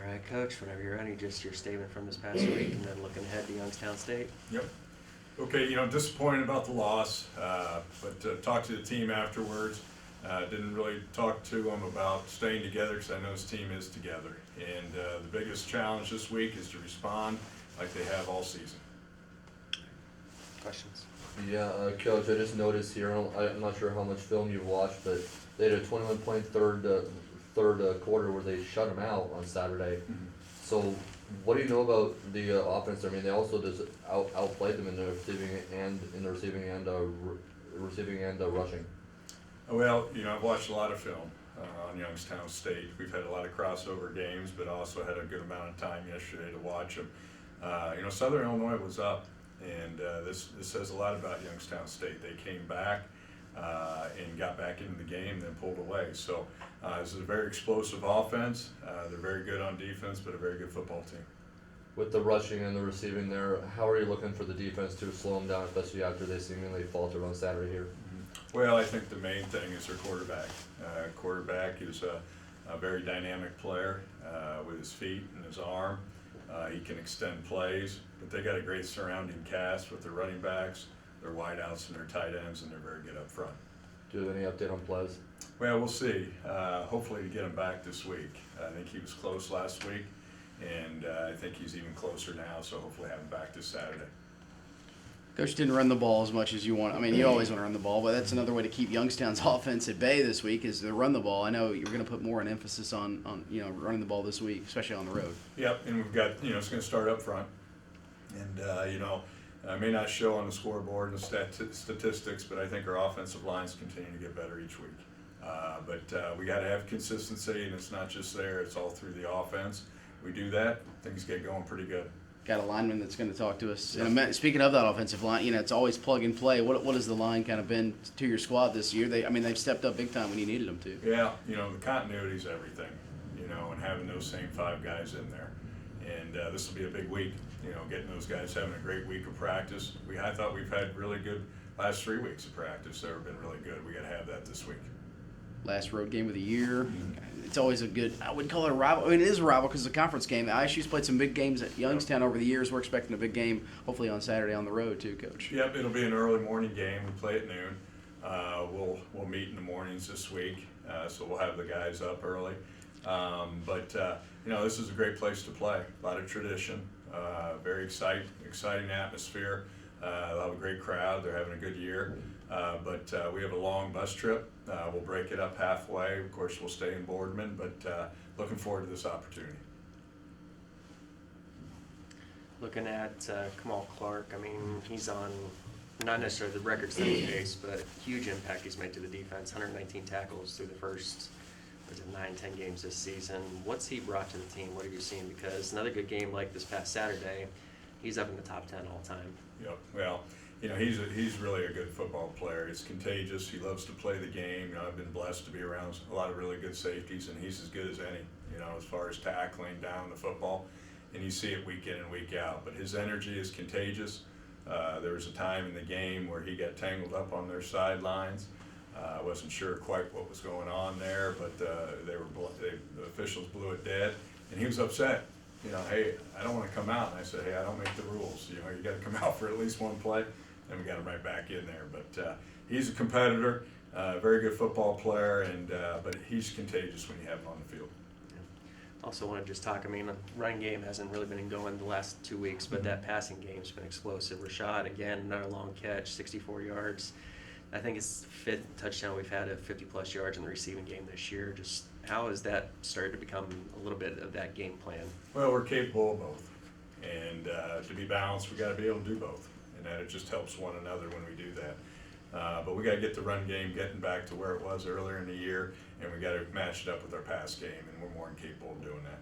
right, Coach, whenever you're ready, just your statement from this past week and then looking ahead to Youngstown State. Yep. Okay, disappointed about the loss, but talked to the team afterwards. Didn't really talk to them about staying together because I know this team is together. And the biggest challenge this week is to respond like they have all season. Questions? Yeah, Coach, I just noticed here, I'm not sure how much film you've watched, but they had a 21-point third quarter where they shut them out on Saturday. Mm-hmm. So what do you know about the offense? I mean, they also just outplayed them in the receiving and rushing. Well, I've watched a lot of film on Youngstown State. We've had a lot of crossover games, but also had a good amount of time yesterday to watch them. Southern Illinois was up, and this says a lot about Youngstown State. They came back and got back into the game, then pulled away. So this is a very explosive offense. They're very good on defense, but a very good football team. With the rushing and the receiving there, how are you looking for the defense to slow them down, especially after they seemingly faltered on Saturday here? Well, I think the main thing is their quarterback. Quarterback is a very dynamic player with his feet and his arm. He can extend plays, but they got a great surrounding cast with their running backs, their wideouts, and their tight ends, and they're very good up front. Do you have any update on Plez? Well, we'll see. Hopefully to get him back this week. I think he was close last week, and I think he's even closer now, so hopefully have him back this Saturday. Coach didn't run the ball as much as you want. I mean, you always want to run the ball, but that's another way to keep Youngstown's offense at bay this week is to run the ball. I know you're going to put more an emphasis on running the ball this week, especially on the road. Yep, and we've got, it's going to start up front. And, I may not show on the scoreboard and the statistics, but I think our offensive lines continue to get better each week. But we got to have consistency, and it's not just there, it's all through the offense. We do that, things get going pretty good. Got a lineman that's going to talk to us. And speaking of that offensive line, it's always plug and play. What has the line kind of been to your squad this year? They've stepped up big time when you needed them to. Yeah, the continuity is everything, and having those same five guys in there. And this will be a big week, getting those guys having a great week of practice. I thought we've had really good last 3 weeks of practice. They've been really good. We got to have that this week. Last road game of the year. It's always a good, I wouldn't call it a rival. I mean, it is a rival because it's a conference game. The ISU's played some big games at Youngstown over the years. We're expecting a big game, hopefully on Saturday on the road too, Coach. Yep, it'll be an early morning game. We play at noon. We'll meet in the mornings this week, so we'll have the guys up early. But this is a great place to play. A lot of tradition, very exciting atmosphere. They'll have a great crowd. They're having a good year. But we have a long bus trip. We'll break it up halfway. Of course, we'll stay in Boardman, but looking forward to this opportunity. Looking at Kamal Clark, he's on not necessarily the record-setting pace, but huge impact he's made to the defense. 119 tackles through the first 9-10 games this season. What's he brought to the team? What have you seen? Because another good game like this past Saturday, he's up in the top 10 all time. Yep. Well, he's really a good football player. He's contagious. He loves to play the game. I've been blessed to be around a lot of really good safeties, and he's as good as any, as far as tackling down the football. And you see it week in and week out. But his energy is contagious. There was a time in the game where he got tangled up on their sidelines. I wasn't sure quite what was going on there, but the officials blew it dead, and he was upset. Hey, I don't want to come out. And I said, hey, I don't make the rules. You got to come out for at least one play, and we got him right back in there. But he's a competitor, very good football player, and but he's contagious when you have him on the field. Also want to just talk, running game hasn't really been going the last 2 weeks, but that passing game's been explosive. Rashad, again, another long catch, 64 yards. I think it's the 5th touchdown we've had at 50-plus yards in the receiving game this year. Just how has that started to become a little bit of that game plan? Well, we're capable of both. And to be balanced, we got to be able to do both. And that it just helps one another when we do that. But we got to get the run game getting back to where it was earlier in the year, and we got to match it up with our pass game, and we're more than capable of doing that.